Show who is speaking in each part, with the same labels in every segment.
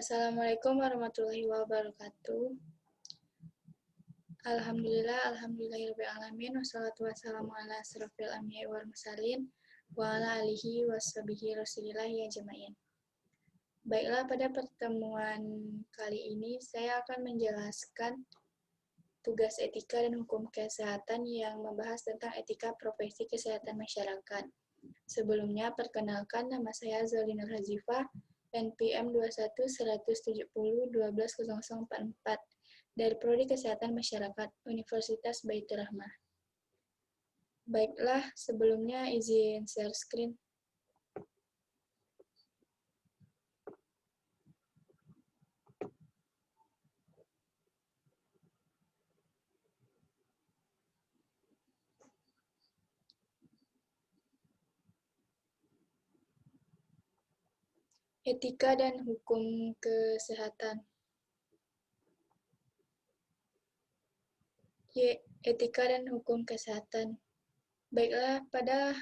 Speaker 1: Assalamualaikum warahmatullahi wabarakatuh. Alhamdulillahirrahmanirrahim. Wassalatu wassalamu ala asrofil anbiya'i wal mursalin wa ala alihi washabihi rasulillahi ajma'in. Baiklah, pada pertemuan kali ini saya akan menjelaskan tugas etika dan hukum kesehatan yang membahas tentang etika profesi kesehatan masyarakat. Sebelumnya, perkenalkan, nama saya Zolinur Hazifah, NPM 21-170-120044 dari Prodi Kesehatan Masyarakat Universitas Baitur Rahmah. Baiklah, sebelumnya izin share screen. Etika dan hukum kesehatan. Etika dan hukum kesehatan. Baiklah, pada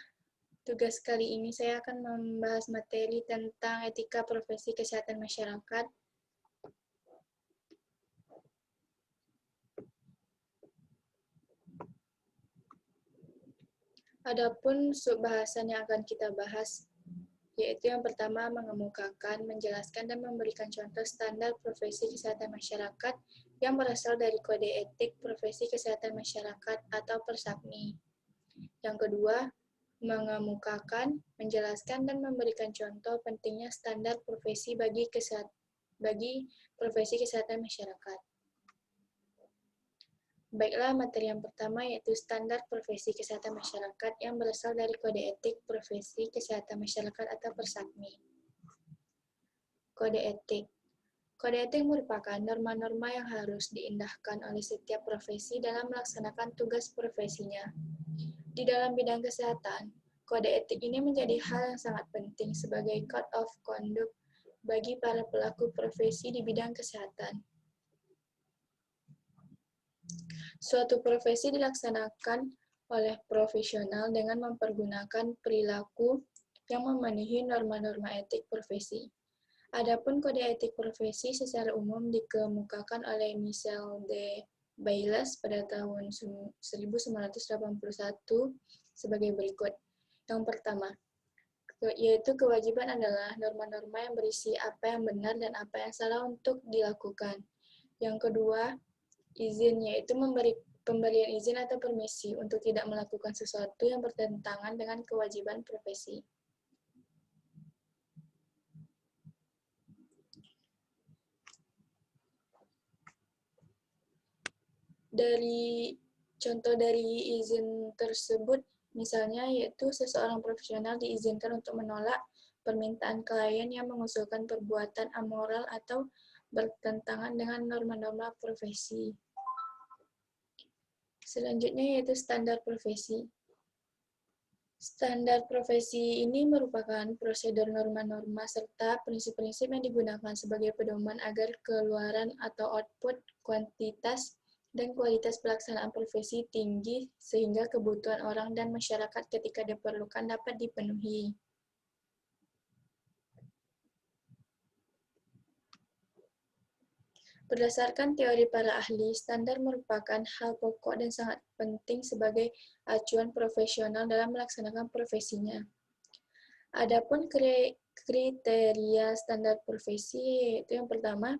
Speaker 1: tugas kali ini saya akan membahas materi tentang etika profesi kesehatan masyarakat. Adapun subbahasan yang akan kita bahas, yaitu yang pertama mengemukakan, menjelaskan, dan memberikan contoh standar profesi kesehatan masyarakat yang berasal dari Kode Etik Profesi Kesehatan Masyarakat atau Persakmi. Yang kedua, mengemukakan, menjelaskan, dan memberikan contoh pentingnya standar profesi bagi profesi kesehatan masyarakat. Baiklah, materi yang pertama yaitu standar profesi kesehatan masyarakat yang berasal dari Kode Etik Profesi Kesehatan Masyarakat atau Persakmi. Kode Etik. Kode etik merupakan norma-norma yang harus diindahkan oleh setiap profesi dalam melaksanakan tugas profesinya. Di dalam bidang kesehatan, kode etik ini menjadi hal yang sangat penting sebagai code of conduct bagi para pelaku profesi di bidang kesehatan. Suatu profesi dilaksanakan oleh profesional dengan mempergunakan perilaku yang memenuhi norma-norma etik profesi. Adapun kode etik profesi secara umum dikemukakan oleh Michel de Baillas pada tahun 1981 sebagai berikut. Yang pertama, yaitu kewajiban adalah norma-norma yang berisi apa yang benar dan apa yang salah untuk dilakukan. Yang kedua, izin, yaitu pemberian izin atau permisi untuk tidak melakukan sesuatu yang bertentangan dengan kewajiban profesi. Contoh dari izin tersebut, misalnya yaitu seseorang profesional diizinkan untuk menolak permintaan klien yang mengusulkan perbuatan amoral atau bertentangan dengan norma-norma profesi. Selanjutnya yaitu standar profesi. Standar profesi ini merupakan prosedur norma-norma serta prinsip-prinsip yang digunakan sebagai pedoman agar keluaran atau output, kuantitas, dan kualitas pelaksanaan profesi tinggi sehingga kebutuhan orang dan masyarakat ketika diperlukan dapat dipenuhi. Berdasarkan teori para ahli, standar merupakan hal pokok dan sangat penting sebagai acuan profesional dalam melaksanakan profesinya. Adapun kriteria standar profesi yaitu yang pertama,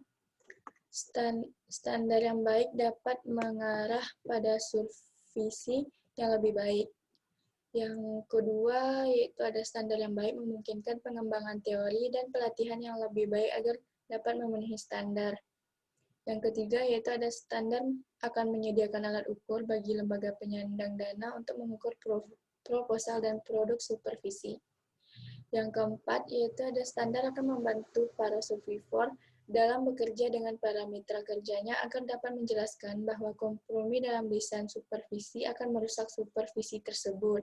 Speaker 1: standar yang baik dapat mengarah pada supervisi yang lebih baik. Yang kedua, yaitu ada standar yang baik memungkinkan pengembangan teori dan pelatihan yang lebih baik agar dapat memenuhi standar. Yang ketiga, yaitu ada standar akan menyediakan alat ukur bagi lembaga penyandang dana untuk mengukur proposal dan produk supervisi. Yang keempat, yaitu ada standar akan membantu para supervisor dalam bekerja dengan para mitra kerjanya agar dapat menjelaskan bahwa kompromi dalam desain supervisi akan merusak supervisi tersebut.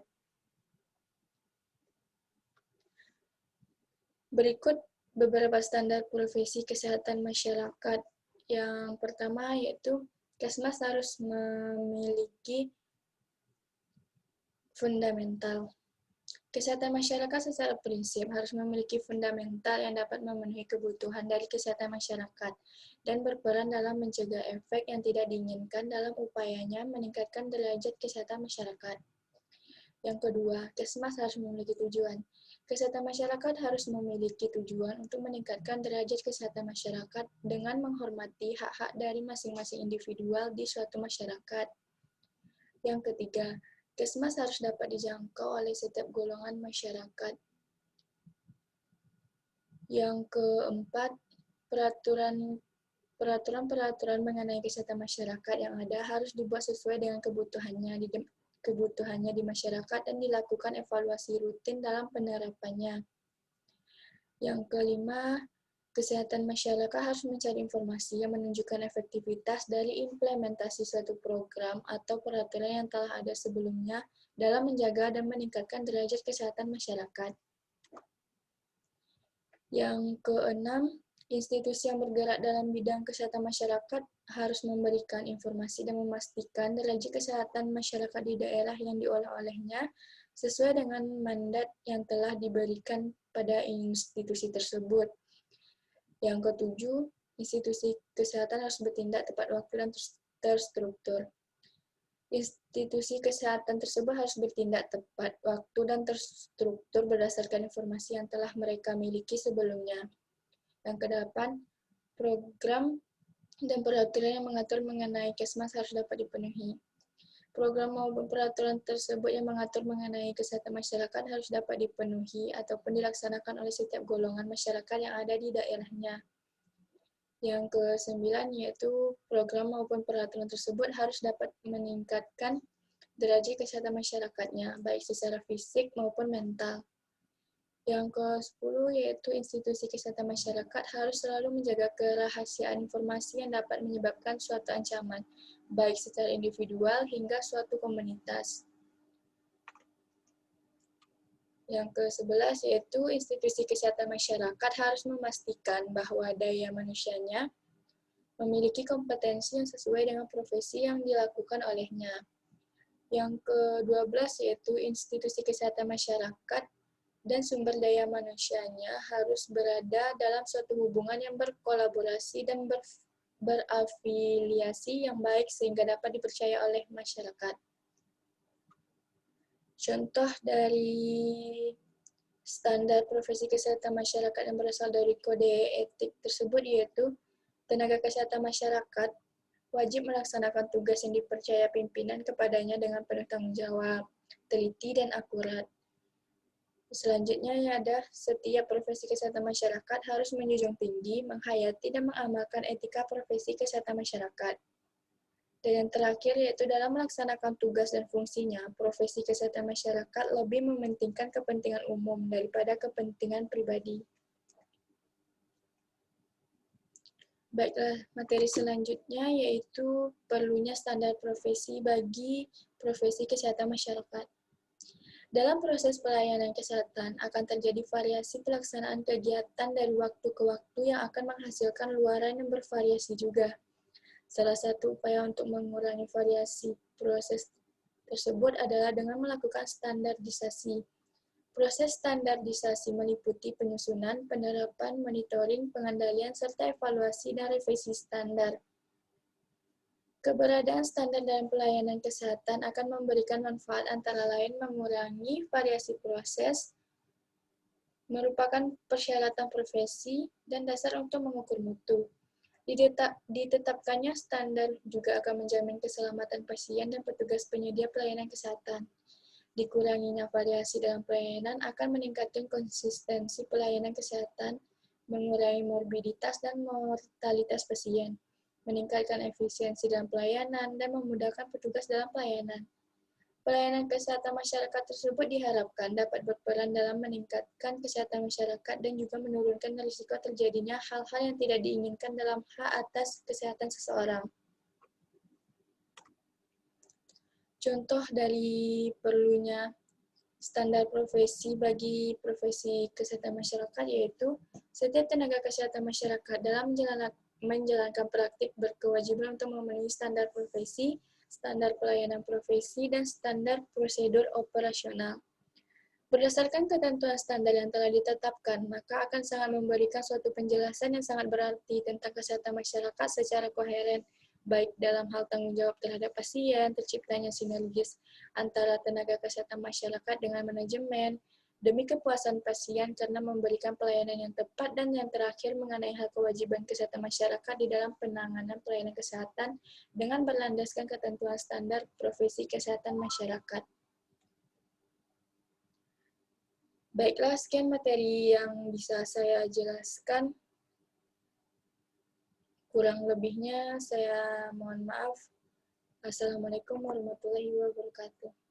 Speaker 1: Berikut beberapa standar profesi kesehatan masyarakat. Yang pertama yaitu Kesmas harus memiliki fundamental. Kesehatan masyarakat secara prinsip harus memiliki fundamental yang dapat memenuhi kebutuhan dari kesehatan masyarakat dan berperan dalam mencegah efek yang tidak diinginkan dalam upayanya meningkatkan derajat kesehatan masyarakat. Yang kedua, Kesmas harus memiliki tujuan. Kesehatan masyarakat harus memiliki tujuan untuk meningkatkan derajat kesehatan masyarakat dengan menghormati hak-hak dari masing-masing individual di suatu masyarakat. Yang ketiga, Kesmas harus dapat dijangkau oleh setiap golongan masyarakat. Yang keempat, peraturan-peraturan mengenai kesehatan masyarakat yang ada harus dibuat sesuai dengan kebutuhannya di masyarakat dan dilakukan evaluasi rutin dalam penerapannya. Yang kelima, kesehatan masyarakat harus mencari informasi yang menunjukkan efektivitas dari implementasi suatu program atau peraturan yang telah ada sebelumnya dalam menjaga dan meningkatkan derajat kesehatan masyarakat. Yang keenam, institusi yang bergerak dalam bidang kesehatan masyarakat harus memberikan informasi dan memastikan derajat kesehatan masyarakat di daerah yang diolah olehnya sesuai dengan mandat yang telah diberikan pada institusi tersebut. Yang ketujuh, institusi kesehatan harus bertindak tepat waktu dan terstruktur. Institusi kesehatan tersebut harus bertindak tepat waktu dan terstruktur berdasarkan informasi yang telah mereka miliki sebelumnya. Yang kedelapan, program dan peraturan yang mengatur mengenai Kesmas harus dapat dipenuhi. Program maupun peraturan tersebut yang mengatur mengenai kesehatan masyarakat harus dapat dipenuhi ataupun dilaksanakan oleh setiap golongan masyarakat yang ada di daerahnya. Yang kesembilan, yaitu program maupun peraturan tersebut harus dapat meningkatkan derajat kesehatan masyarakatnya, baik secara fisik maupun mental. Yang ke-10, yaitu institusi kesehatan masyarakat harus selalu menjaga kerahasiaan informasi yang dapat menyebabkan suatu ancaman, baik secara individual hingga suatu komunitas. Yang ke-11, yaitu institusi kesehatan masyarakat harus memastikan bahwa daya manusianya memiliki kompetensi yang sesuai dengan profesi yang dilakukan olehnya. Yang ke-12, yaitu institusi kesehatan masyarakat dan sumber daya manusianya harus berada dalam suatu hubungan yang berkolaborasi dan berafiliasi yang baik sehingga dapat dipercaya oleh masyarakat. Contoh dari standar profesi kesehatan masyarakat yang berasal dari kode etik tersebut yaitu tenaga kesehatan masyarakat wajib melaksanakan tugas yang dipercaya pimpinan kepadanya dengan penuh tanggung jawab, teliti, dan akurat. Selanjutnya ada setiap profesi kesehatan masyarakat harus menjunjung tinggi, menghayati, dan mengamalkan etika profesi kesehatan masyarakat. Dan yang terakhir yaitu dalam melaksanakan tugas dan fungsinya, profesi kesehatan masyarakat lebih mementingkan kepentingan umum daripada kepentingan pribadi. Baiklah, materi selanjutnya yaitu perlunya standar profesi bagi profesi kesehatan masyarakat. Dalam proses pelayanan kesehatan akan terjadi variasi pelaksanaan kegiatan dari waktu ke waktu yang akan menghasilkan luaran yang bervariasi juga. Salah satu upaya untuk mengurangi variasi proses tersebut adalah dengan melakukan standarisasi. Proses standarisasi meliputi penyusunan, penerapan, monitoring, pengendalian, serta evaluasi dan revisi standar. Keberadaan standar dalam pelayanan kesehatan akan memberikan manfaat antara lain mengurangi variasi proses, merupakan persyaratan profesi, dan dasar untuk mengukur mutu. Ditetapkannya standar juga akan menjamin keselamatan pasien dan petugas penyedia pelayanan kesehatan. Dikuranginya variasi dalam pelayanan akan meningkatkan konsistensi pelayanan kesehatan, mengurangi morbiditas dan mortalitas pasien, meningkatkan efisiensi dalam pelayanan, dan memudahkan petugas dalam pelayanan. Pelayanan kesehatan masyarakat tersebut diharapkan dapat berperan dalam meningkatkan kesehatan masyarakat dan juga menurunkan risiko terjadinya hal-hal yang tidak diinginkan dalam hak atas kesehatan seseorang. Contoh dari perlunya standar profesi bagi profesi kesehatan masyarakat yaitu setiap tenaga kesehatan masyarakat dalam menjalankan praktik berkewajiban untuk memenuhi standar profesi, standar pelayanan profesi, dan standar prosedur operasional. Berdasarkan ketentuan standar yang telah ditetapkan, maka akan sangat memberikan suatu penjelasan yang sangat berarti tentang kesehatan masyarakat secara koheren, baik dalam hal tanggung jawab terhadap pasien, terciptanya sinergis antara tenaga kesehatan masyarakat dengan manajemen, demi kepuasan pasien karena memberikan pelayanan yang tepat, dan yang terakhir mengenai hal kewajiban kesehatan masyarakat di dalam penanganan pelayanan kesehatan dengan berlandaskan ketentuan standar profesi kesehatan masyarakat. Baiklah, sekian materi yang bisa saya jelaskan. Kurang lebihnya saya mohon maaf. Assalamualaikum warahmatullahi wabarakatuh.